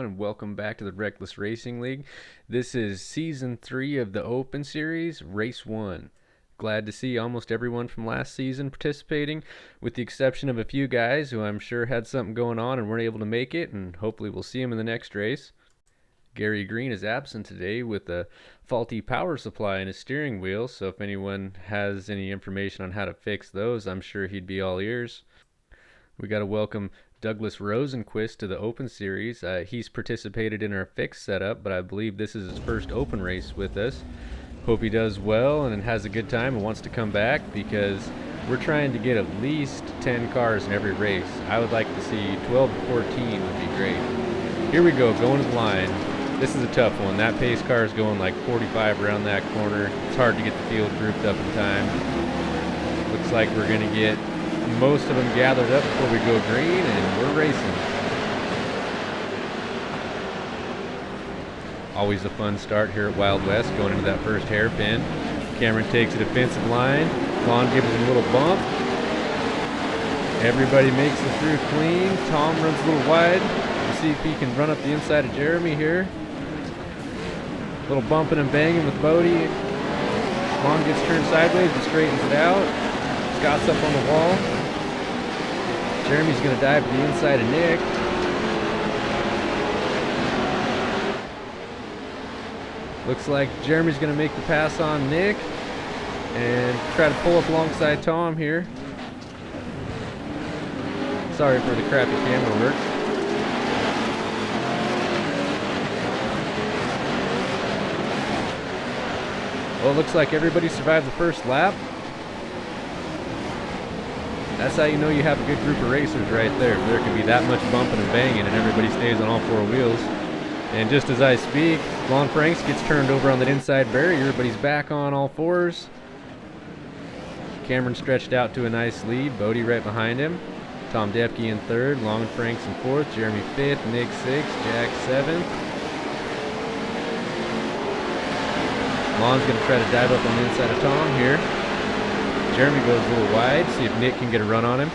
everyone, and welcome back to the Rekles Racing League. This is Season 3 of the Open Series, Race 1. Glad to see almost everyone from last season participating, with the exception of a few guys who I'm sure had something going on and weren't able to make it, and hopefully we'll see them in the next race. Gary Green is absent today with a faulty power supply in his steering wheel, so if anyone has any information on how to fix those, I'm sure he'd be all ears. We got to welcome Douglas Rosenquist to the Open Series. He's participated in our fixed setup, but I believe this is his first open race with us. Hope he does well and has a good time and wants to come back, because we're trying to get at least 10 cars in every race. I would like to see 12 to 14 would be great. Here we go, going to the line. This is a tough one. That pace car is going like 45 around that corner. It's hard to get the field grouped up in time. Looks like we're going to get most of them gathered up before we go green, and we're racing. Always a fun start here at Wild West, going into that first hairpin. Cameron takes a defensive line. Lon gives him a little bump. Everybody makes it through clean. Tom runs a little wide. We'll see if he can run up the inside of Jeremy here. A little bumping and banging with Bodie. Lon gets turned sideways and straightens it out. Scott's up on the wall. Jeremy's going to dive to the inside of Nick. Looks like Jeremy's going to make the pass on Nick and try to pull up alongside Tom here. Sorry for the crappy camera work. Well, it looks like everybody survived the first lap. That's how you know you have a good group of racers right there. There can be that much bumping and banging and everybody stays on all four wheels. And just as I speak, Lon Franks gets turned over on that inside barrier, but he's back on all fours. Cameron stretched out to a nice lead. Bodie right behind him. Tom Depke in third. Lon Franks in fourth. Jeremy fifth. Nick sixth. Jack seventh. Lon's going to try to dive up on the inside of Tom here. Jeremy goes a little wide, see if Nick can get a run on him.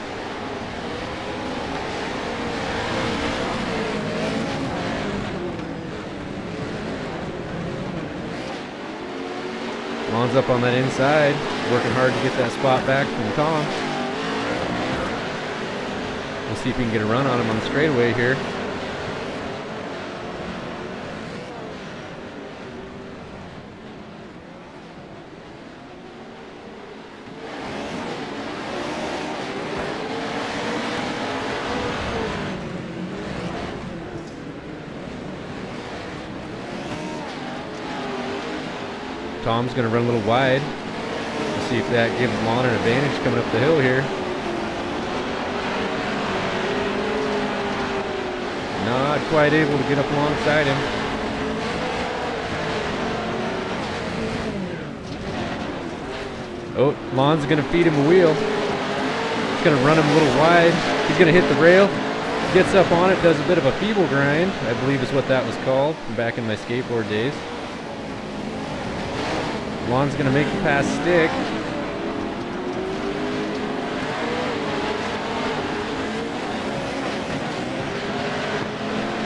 Lon's up on that inside, working hard to get that spot back from Tom. We'll see if we can get a run on him on the straightaway here. Tom's going to run a little wide. We'll see if that gives Lon an advantage coming up the hill here. Not quite able to get up alongside him. Oh, Lon's going to feed him a wheel. He's going to run him a little wide. He's going to hit the rail. Gets up on it, does a bit of a feeble grind, I believe is what that was called from back in my skateboard days. Lon's going to make the pass stick.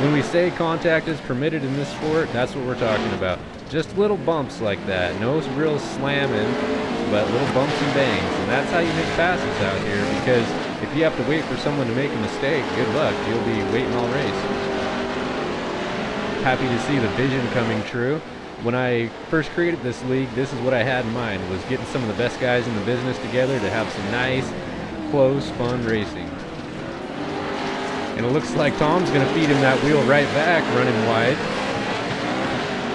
When we say contact is permitted in this sport, that's what we're talking about. Just little bumps like that. No real slamming, but little bumps and bangs. And that's how you make passes out here, because if you have to wait for someone to make a mistake, good luck. You'll be waiting all race. Happy to see the vision coming true. When I first created this league, this is what I had in mind, was getting some of the best guys in the business together to have some nice, close, fun racing. And it looks like Tom's going to feed him that wheel right back, running wide.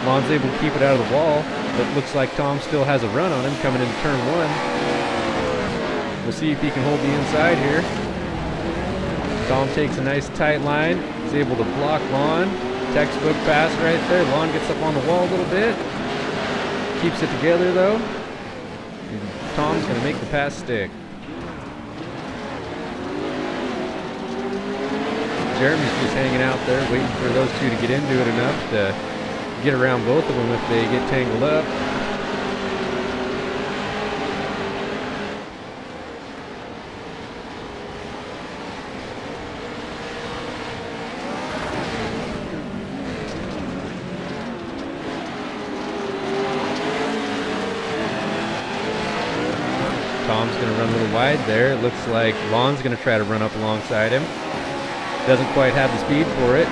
Lon's able to keep it out of the wall, but it looks like Tom still has a run on him coming into turn one. We'll see if he can hold the inside here. Tom takes a nice tight line. He's able to block Lon. Textbook pass right there. Lon gets up on the wall a little bit. Keeps it together though. And Tom's going to make the pass stick. Jeremy's just hanging out there waiting for those two to get into it enough to get around both of them if they get tangled up. Tom's going to run a little wide there. It looks like Lon's going to try to run up alongside him. Doesn't quite have the speed for it.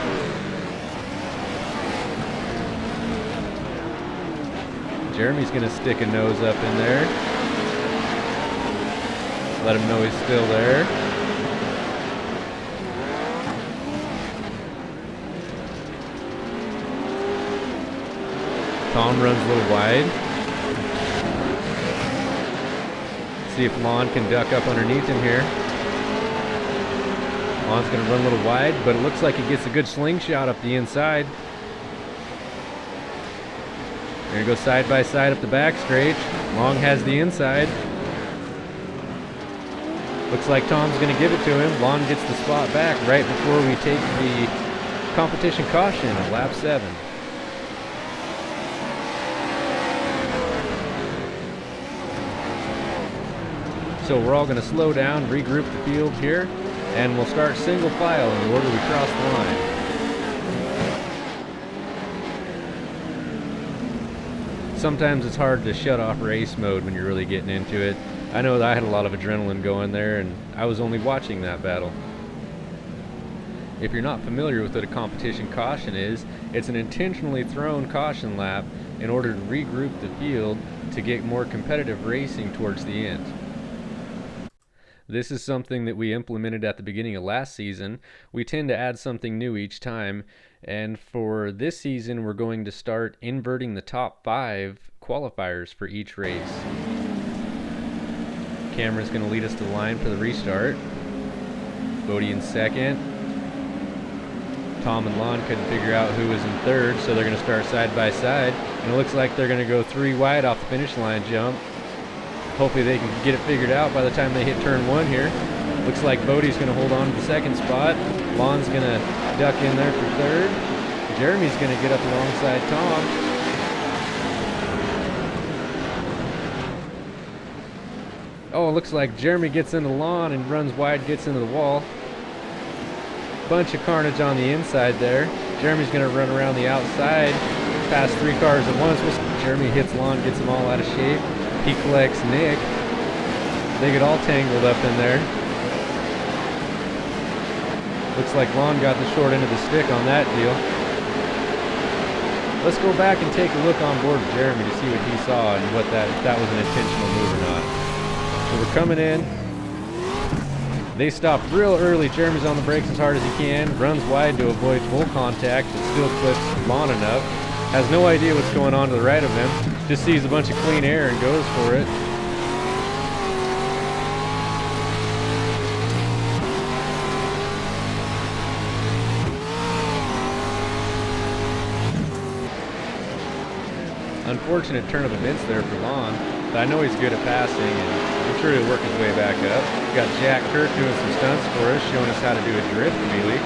Jeremy's going to stick a nose up in there. Let him know he's still there. Tom runs a little wide. See if Lon can duck up underneath him here. Lon's going to run a little wide, but it looks like he gets a good slingshot up the inside. They're going to go side by side up the back straight. Long has the inside. Looks like Tom's going to give it to him. Lon gets the spot back right before we take the competition caution at lap 7. So we're all going to slow down, regroup the field here, and we'll start single file in the order we cross the line. Sometimes it's hard to shut off race mode when you're really getting into it. I know that I had a lot of adrenaline going there, and I was only watching that battle. If you're not familiar with what a competition caution is, it's an intentionally thrown caution lap in order to regroup the field to get more competitive racing towards the end. This is something that we implemented at the beginning of last season. We tend to add something new each time, and for this season we're going to start inverting the top 5 qualifiers for each race. Camera's going to lead us to the line for the restart. Bodie in second. Tom and Lon couldn't figure out who was in third, so they're going to start side by side, and it looks like they're going to go 3 wide off the finish line jump. Hopefully they can get it figured out by the time they hit turn 1 here. Looks like Bodie's going to hold on to the second spot. Lon's going to duck in there for third. Jeremy's going to get up alongside Tom. Oh, it looks like Jeremy gets into Lon and runs wide, gets into the wall. Bunch of carnage on the inside there. Jeremy's going to run around the outside, past 3 cars at once. Jeremy hits Lon, gets them all out of shape. He collects Nick. They get all tangled up in there. Looks like Lon got the short end of the stick on that deal. Let's go back and take a look on board with Jeremy to see what he saw and what if that was an intentional move or not. So we're coming in. They stop real early. Jeremy's on the brakes as hard as he can. Runs wide to avoid full contact, but still clips Lon enough. Has no idea what's going on to the right of him. Just sees a bunch of clean air and goes for it. Unfortunate turn of events there for Lon, but I know he's good at passing, and I'm sure he'll work his way back up. We've got Jack Kirk doing some stunts for us, showing us how to do a drift wheelie.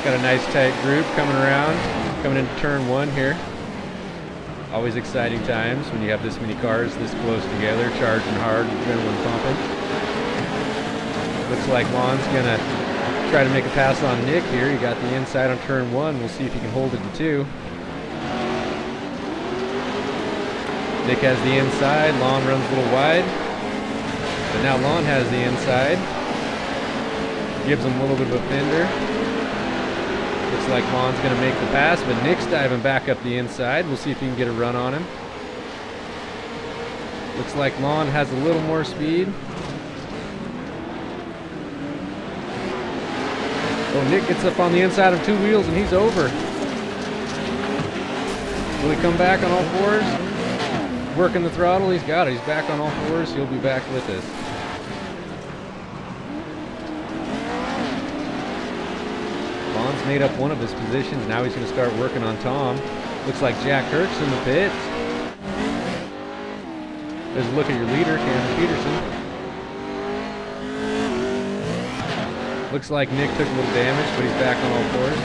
Got a nice tight group coming around, coming into turn 1 here. Always exciting times when you have this many cars this close together, charging hard, adrenaline pumping. Looks like Lon's gonna try to make a pass on Nick here. He got the inside on turn 1. We'll see if he can hold it to 2. Nick has the inside. Lon runs a little wide, but now Lon has the inside. Gives him a little bit of a fender. Looks like Lon's going to make the pass, but Nick's diving back up the inside. We'll see if he can get a run on him. Looks like Lon has a little more speed. Oh, Nick gets up on the inside of 2 wheels and he's over. Will he come back on all 4s? Working the throttle, he's got it. He's back on all 4s. He'll be back with us. Lon's made up one of his positions. Now he's going to start working on Tom. Looks like Jack Kirk's in the pits. There's a look at your leader, Cameron Peterson. Looks like Nick took a little damage, but he's back on all 4s.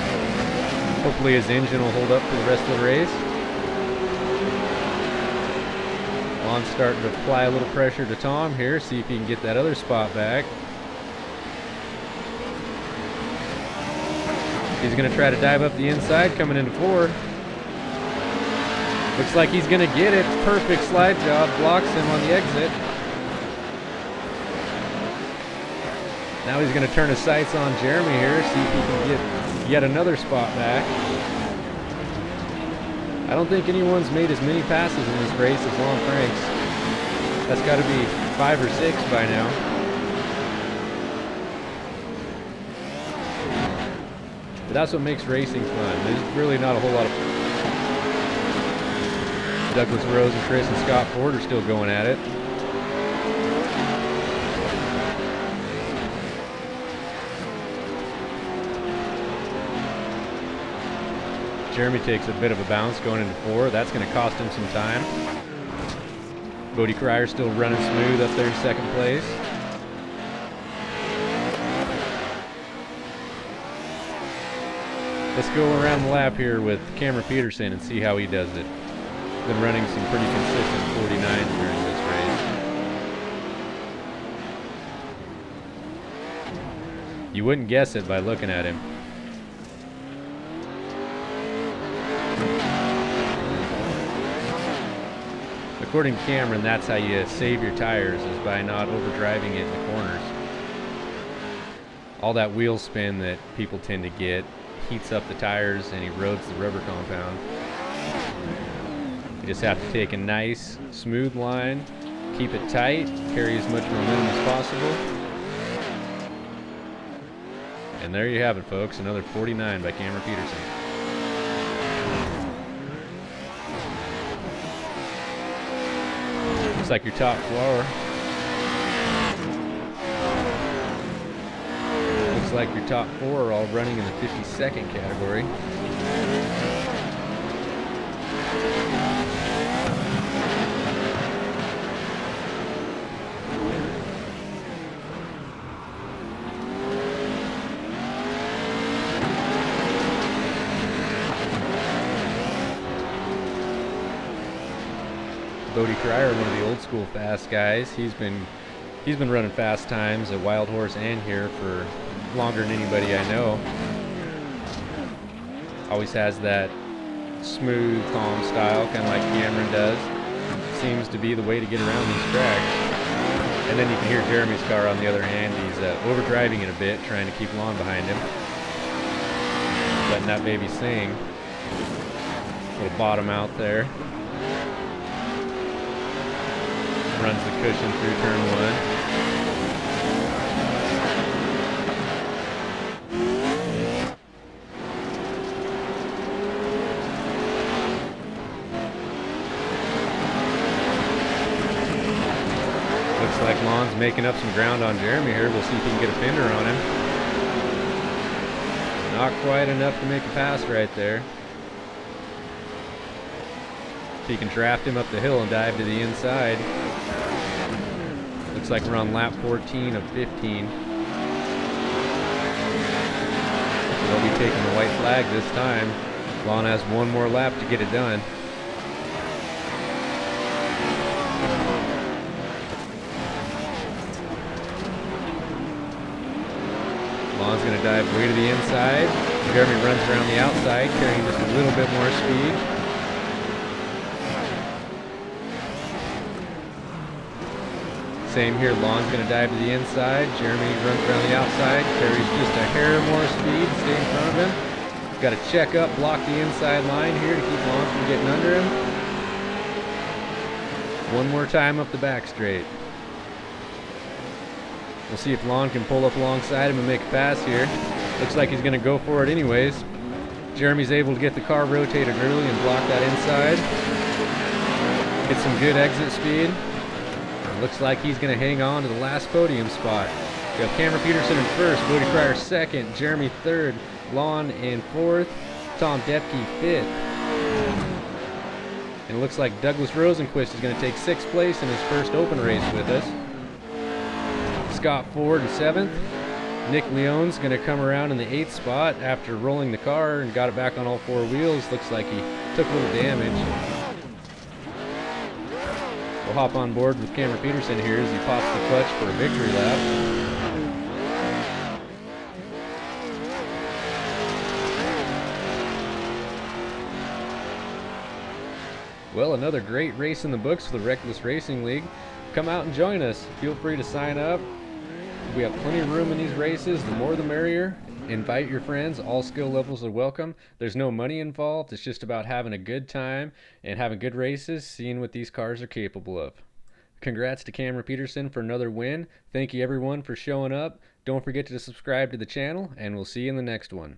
Hopefully his engine will hold up for the rest of the race. Lon's starting to apply a little pressure to Tom here, see if he can get that other spot back. He's going to try to dive up the inside, coming into 4. Looks like he's going to get it. Perfect slide job. Blocks him on the exit. Now he's going to turn his sights on Jeremy here, see if he can get yet another spot back. I don't think anyone's made as many passes in this race as Lon Franks. That's got to be 5 or 6 by now. But that's what makes racing fun. There's really not a whole lot of... Douglas Rose and Chris and Scott Ford are still going at it. Jeremy takes a bit of a bounce going into 4. That's going to cost him some time. Bodie Cryer still running smooth up there in 2nd place. Let's go around the lap here with Cameron Peterson and see how he does it. Been running some pretty consistent 49s during this race. You wouldn't guess it by looking at him. According to Cameron, that's how you save your tires, is by not overdriving it in the corners. All that wheel spin that people tend to get heats up the tires and erodes the rubber compound. You just have to take a nice, smooth line, keep it tight, carry as much momentum as possible. And there you have it, folks, another 49 by Cameron Peterson. Looks like your top 4. Looks like your top 4 are all running in the 52nd category. Bodie Cryer, one of the old school fast guys. He's been running fast times at Wild Horse and here for longer than anybody I know. Always has that smooth, calm style, kind of like Cameron does. Seems to be the way to get around these tracks. And then you can hear Jeremy's car on the other hand. He's overdriving it a bit, trying to keep Lon behind him. Letting that baby sing. Little bottom out there. Runs the cushion through turn 1. Looks like Lon's making up some ground on Jeremy here. We'll see if he can get a fender on him. Not quite enough to make a pass right there. If he can draft him up the hill and dive to the inside. Looks like we're on lap 14 of 15. They'll be taking the white flag this time. Lon has one more lap to get it done. Lon's going to dive way to the inside. Jeremy runs around the outside, carrying just a little bit more speed. Same here, Lon's going to dive to the inside. Jeremy runs around the outside, carries just a hair more speed, stay in front of him. Got to check up, block the inside line here to keep Lon from getting under him. One more time up the back straight. We'll see if Lon can pull up alongside him and make a pass here. Looks like he's going to go for it anyways. Jeremy's able to get the car rotated early and block that inside. Get some good exit speed. Looks like he's going to hang on to the last podium spot. We have Cameron Peterson in first, Bodie Cryer second, Jeremy third, Lon in fourth, Tom Depke fifth. And it looks like Douglas Rosenquist is going to take sixth place in his first open race with us. Scott Ford in seventh. Nick Leone's going to come around in the eighth spot after rolling the car and got it back on all 4 wheels. Looks like he took a little damage. We'll hop on board with Cameron Peterson here as he pops the clutch for a victory lap. Well, another great race in the books for the Rekles Racing League. Come out and join us. Feel free to sign up. We have plenty of room in these races. The more the merrier. Invite your friends. All skill levels are welcome. There's no money involved. It's just about having a good time and having good races, seeing what these cars are capable of. Congrats to Cameron Peterson for another win. Thank you everyone for showing up. Don't forget to subscribe to the channel, and we'll see you in the next one.